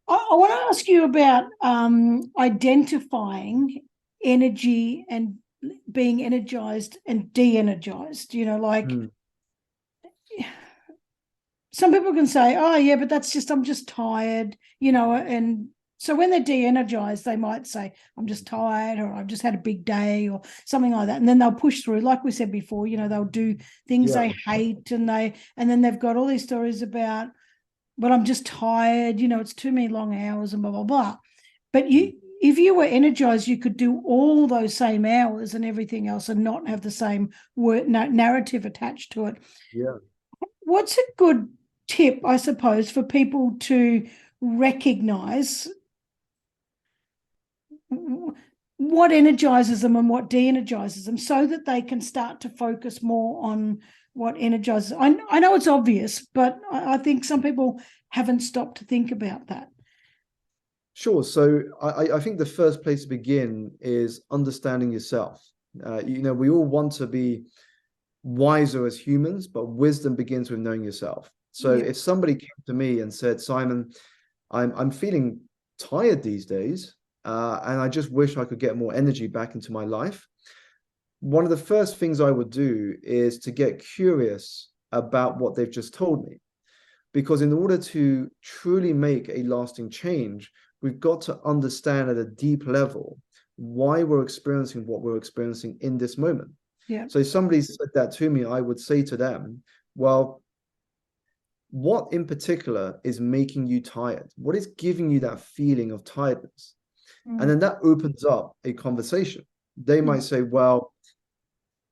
I want to ask you about identifying energy and being energized and de-energized. Some people can say, oh yeah, but I'm just tired, and so when they're de-energized, they might say, I'm just tired, or I've just had a big day, or something like that. And then they'll push through, like we said before, they'll do things they hate, and then they've got all these stories about, but I'm just tired, it's too many long hours and blah, blah, blah. But if you were energized, you could do all those same hours and everything else and not have the same narrative attached to it. What's a good tip, I suppose, for people to recognize what energizes them and what de-energizes them, so that they can start to focus more on what energizes? I know it's obvious, but I think some people haven't stopped to think about that. Sure. So I think the first place to begin is understanding yourself. We all want to be wiser as humans, but wisdom begins with knowing yourself. So if somebody came to me and said, Simon, I'm feeling tired these days, and I just wish I could get more energy back into my life, one of the first things I would do is to get curious about what they've just told me. Because in order to truly make a lasting change, we've got to understand at a deep level why we're experiencing what we're experiencing in this moment. So if somebody said that to me, I would say to them, well, what in particular is making you tired? What is giving you that feeling of tiredness? And then that opens up a conversation. They might say, well,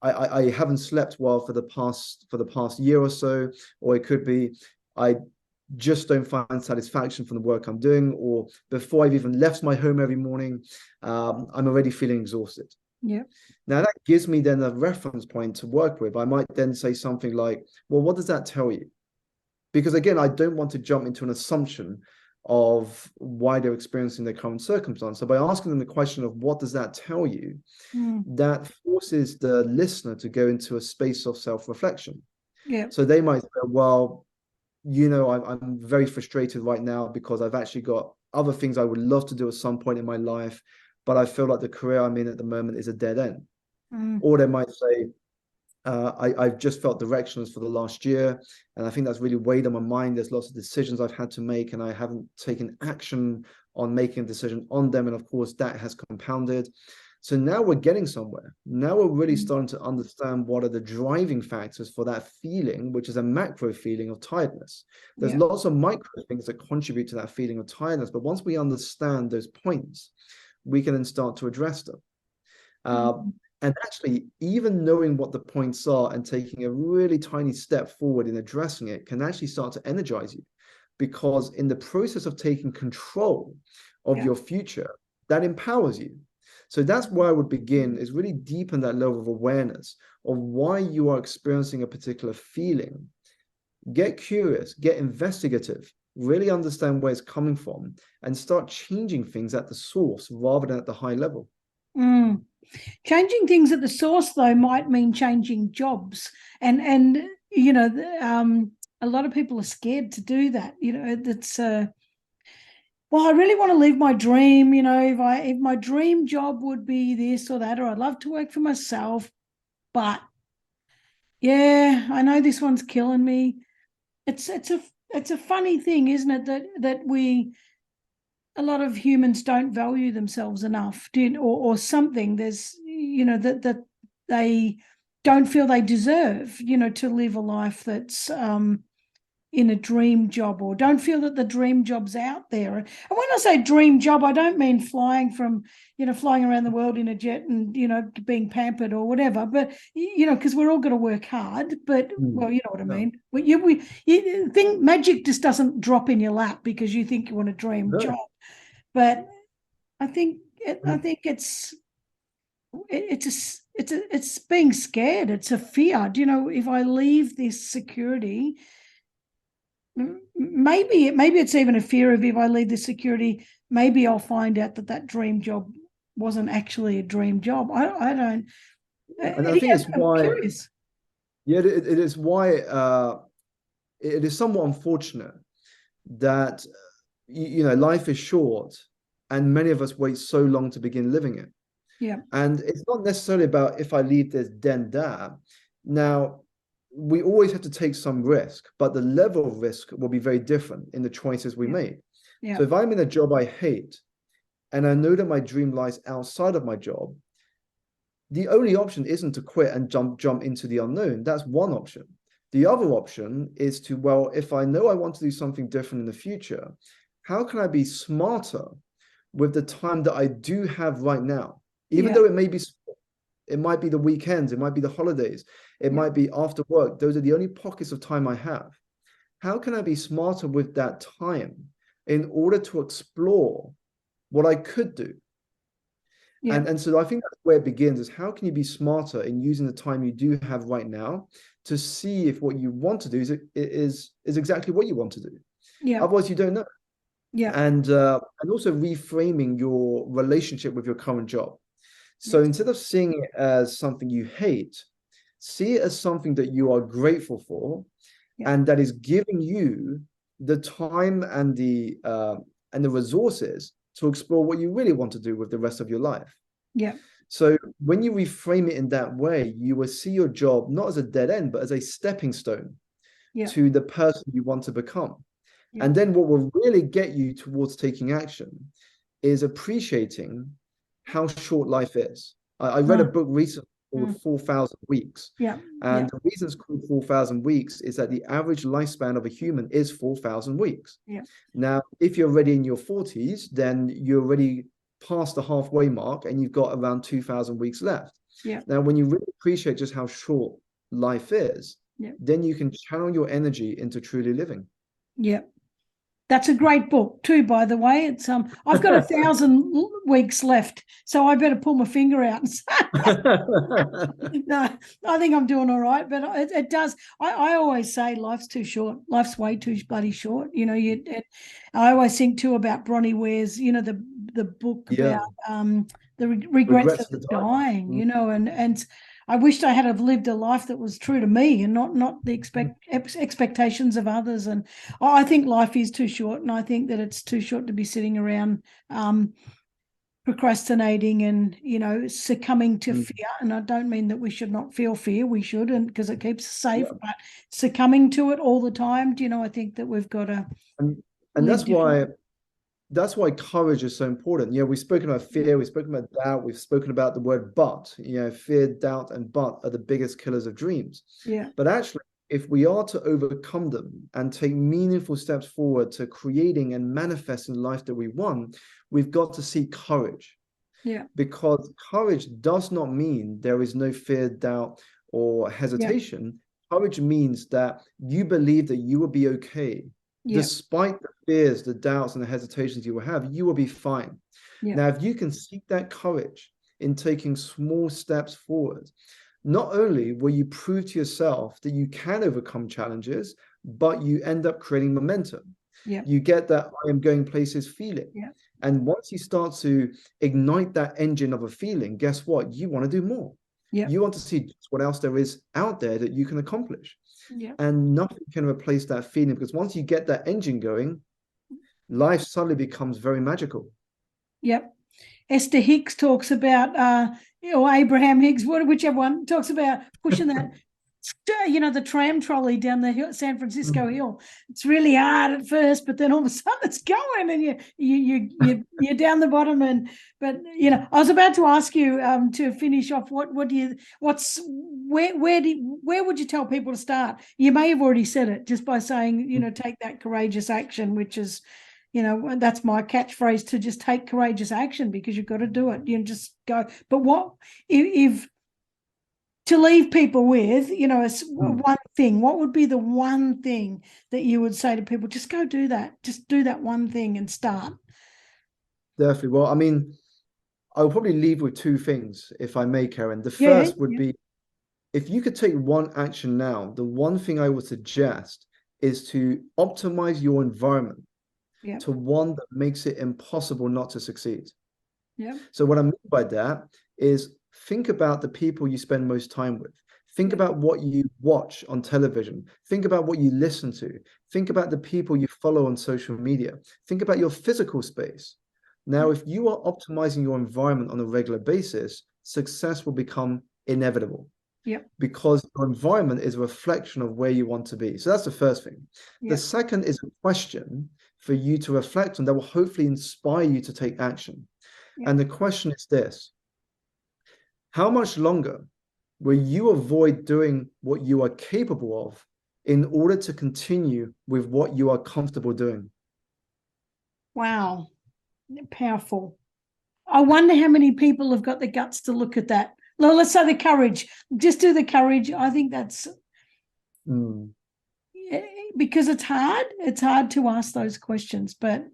I haven't slept well for the past year or so, or it could be, I just don't find satisfaction from the work I'm doing, or before I've even left my home every morning, I'm already feeling exhausted. Now that gives me then a reference point to work with. I might then say something like, well, what does that tell you? Because again, I don't want to jump into an assumption of why they're experiencing their current circumstance. So by asking them the question of what does that tell you, that forces the listener to go into a space of self-reflection. So they might say, well, I'm very frustrated right now because I've actually got other things I would love to do at some point in my life, but I feel like the career I'm in at the moment is a dead end. Or they might say, I've just felt directionless for the last year, and I think that's really weighed on my mind. There's lots of decisions I've had to make, and I haven't taken action on making a decision on them. And of course, that has compounded. So now we're getting somewhere. Now we're really starting to understand what are the driving factors for that feeling, which is a macro feeling of tiredness. There's lots of micro things that contribute to that feeling of tiredness. But once we understand those points, we can then start to address them. And actually, even knowing what the points are and taking a really tiny step forward in addressing it can actually start to energize you. Because in the process of taking control of your future, that empowers you. So that's where I would begin, is really deepen that level of awareness of why you are experiencing a particular feeling. Get curious, get investigative, really understand where it's coming from, and start changing things at the source rather than at the high level. Changing things at the source, though, might mean changing jobs. And you know, a lot of people are scared to do that. You know, that's well, I really want to live my dream. You know, if my dream job would be this or that, or I'd love to work for myself, but yeah, I know this one's killing me. It's a funny thing, isn't it, that a lot of humans don't value themselves enough, or something. There's, you know, that they don't feel they deserve, you know, to live a life that's in a dream job, or don't feel that the dream job's out there. And when I say dream job, I don't mean flying around the world in a jet and, you know, being pampered or whatever, but, you know, because we're all going to work hard, but, well, you know what I mean. You think magic just doesn't drop in your lap because you think you want a dream job. But I think it's being scared. It's a fear. Do you know, if I leave this security, maybe it's even a fear of, if I leave this security, maybe I'll find out that dream job wasn't actually a dream job. I don't. And I think it's why. Curious. Yeah, it is why it is somewhat unfortunate that you know, life is short and many of us wait so long to begin living it. Yeah. And it's not necessarily about if I leave this, then that. Now, we always have to take some risk, but the level of risk will be very different in the choices we make. So if I'm in a job I hate and I know that my dream lies outside of my job, the only option isn't to quit and jump into the unknown. That's one option. The other option is to, well, if I know I want to do something different in the future, how can I be smarter with the time that I do have right now? Even though it might be the weekends, it might be the holidays, it might be after work. Those are the only pockets of time I have. How can I be smarter with that time in order to explore what I could do? And so I think that's where it begins, is how can you be smarter in using the time you do have right now to see if what you want to do is exactly what you want to do. Otherwise, you don't know. And also reframing your relationship with your current job. So instead of seeing it as something you hate, see it as something that you are grateful for, and that is giving you the time and the resources to explore what you really want to do with the rest of your life. So when you reframe it in that way, you will see your job not as a dead end, but as a stepping stone to the person you want to become. And then what will really get you towards taking action is appreciating how short life is. I read a book recently called 4,000 Weeks. And the reason it's called 4,000 Weeks is that the average lifespan of a human is 4,000 weeks. Now, if you're already in your 40s, then you're already past the halfway mark and you've got around 2,000 weeks left. Now, when you really appreciate just how short life is, then you can channel your energy into truly living. That's a great book too, by the way. It's I've got 1,000 weeks left, so I better pull my finger out and say, no, I think I'm doing all right. But it does. I always say life's too short. Life's way too bloody short. You know, I always think too about Bronnie Ware's, you know, the book about the regrets of dying. You know, and I wished I had have lived a life that was true to me and not the expectations of others. And I think life is too short, and I think that it's too short to be sitting around procrastinating and, you know, succumbing to fear. And I don't mean that we should not feel fear. We should, and because it keeps us safe. But succumbing to it all the time, do you know? I think that we've got to. And that's why that's why courage is so important. We've spoken about fear, we've spoken about doubt, we've spoken about the word but. Fear, doubt, and but are the biggest killers of dreams. Yeah. But actually, if we are to overcome them and take meaningful steps forward to creating and manifesting the life that we want, we've got to see courage. Yeah. Because courage does not mean there is no fear, doubt, or hesitation. Yeah. Courage means that you believe that you will be okay. Yeah. Despite the fears, the doubts, and the hesitations you will have, you will be fine. Yeah. Now, if you can seek that courage in taking small steps forward, not only will you prove to yourself that you can overcome challenges, but you end up creating momentum. Yeah. You get that I am going places feeling. Yeah. And once you start to ignite that engine of a feeling, guess what? You want to do more. Yeah. You want to see what else there is out there that you can accomplish. Yeah. And nothing can replace that feeling, because once you get that engine going, life suddenly becomes very magical. Yep. Esther Hicks talks about, or Abraham Hicks, whichever one, talks about pushing that, the tram trolley down the hill, San Francisco hill. It's really hard at first, but then all of a sudden it's going, and you're down the bottom. But I was about to ask you to finish off. Where would you tell people to start? You may have already said it just by saying, take that courageous action, which is, that's my catchphrase, to just take courageous action, because you've got to do it. Just go. But what if to leave people with, one thing, what would be the one thing that you would say to people? Just go do that. Just do that one thing and start. Definitely. Well, I mean, I'll probably leave with two things, if I may, Karen. The first would be, if you could take one action now, the one thing I would suggest is to optimize your environment to one that makes it impossible not to succeed. Yeah. So what I mean by that is, think about the people you spend most time with. Think about what you watch on television. Think about what you listen to. Think about the people you follow on social media. Think about your physical space. Now, if you are optimizing your environment on a regular basis, success will become inevitable. Yep. Because your environment is a reflection of where you want to be. So that's the first thing. Yep. The second is a question for you to reflect on that will hopefully inspire you to take action. Yep. And the question is this: how much longer will you avoid doing what you are capable of in order to continue with what you are comfortable doing? Wow. Powerful. I wonder how many people have got the guts to look at that. Well, let's say the courage. Just do the courage. I think that's because it's hard. It's hard to ask those questions, but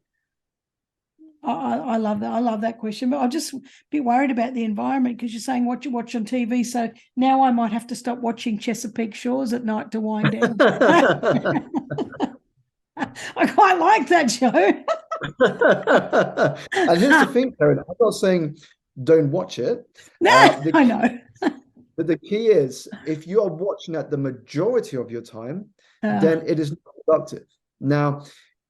I love that. I love that question, but I'm just a bit worried about the environment, because you're saying what you watch on TV. So now I might have to stop watching Chesapeake Shores at night to wind down. I quite like that show. And here's the thing, Karen, I'm not saying don't watch it. No, I know. But the key is, if you are watching that the majority of your time, then it is not productive. Now,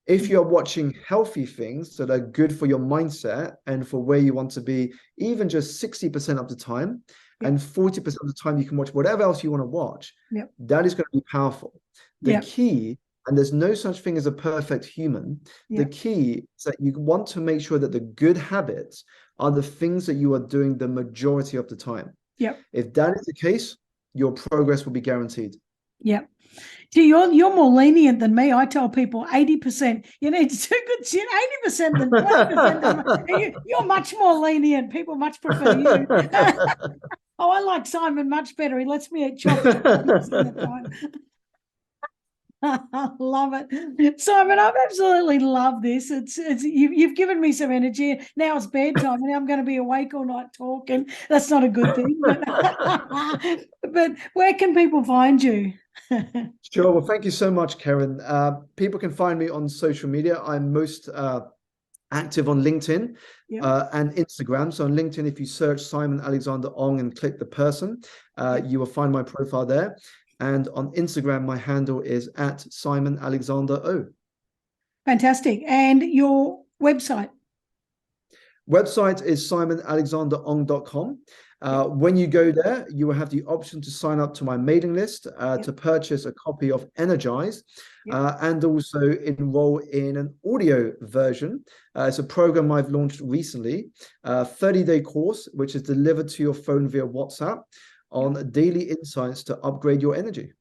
if you're watching healthy things that are good for your mindset and for where you want to be, even just 60% of the time, and 40% of the time you can watch whatever else you want to watch, that is going to be powerful. The key, and there's no such thing as a perfect human, the key is that you want to make sure that the good habits are the things that you are doing the majority of the time. If that is the case, your progress will be guaranteed. See, you're more lenient than me. I tell people 80%. You need to do good shit. 80% than 20%. You're much more lenient. People much prefer you. Oh, I like Simon much better. He lets me eat chocolate. I love it, Simon. I've absolutely loved this. It's you've given me some energy. Now it's bedtime, and I'm going to be awake all night talking. That's not a good thing. But where can people find you? Sure. Well, thank you so much, Karen. People can find me on social media. I'm most active on LinkedIn and Instagram. So on LinkedIn, if you search Simon Alexander Ong and click the person, you will find my profile there. And on Instagram, my handle is @SimonAlexanderO. Fantastic. And your website? Website is simonalexanderong.com. When you go there, you will have the option to sign up to my mailing list to purchase a copy of Energize and also enroll in an audio version. It's a program I've launched recently, a 30-day course, which is delivered to your phone via WhatsApp on daily insights to upgrade your energy.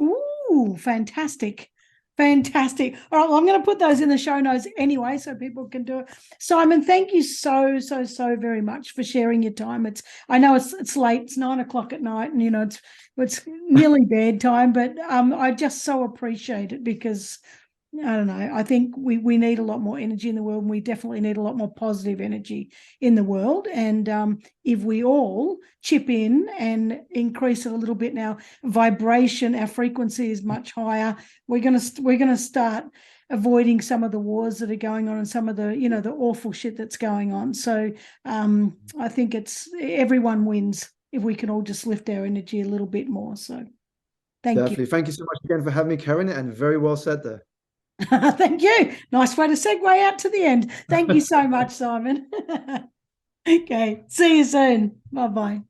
Ooh, fantastic. Fantastic. All right, well, I'm going to put those in the show notes anyway, so people can do it. Simon, thank you so very much for sharing your time. I know it's late, it's 9 o'clock at night, and it's nearly bedtime, but I just so appreciate it because I don't know. I think we need a lot more energy in the world, and we definitely need a lot more positive energy in the world. And if we all chip in and increase it a little bit, now vibration, our frequency is much higher. We're gonna start avoiding some of the wars that are going on and some of the the awful shit that's going on. So I think everyone wins if we can all just lift our energy a little bit more. So thank you. Thank you so much again for having me, Karen, and very well said there. Thank you. Nice way to segue out to the end. Thank you so much, Simon. Okay. See you soon. Bye-bye.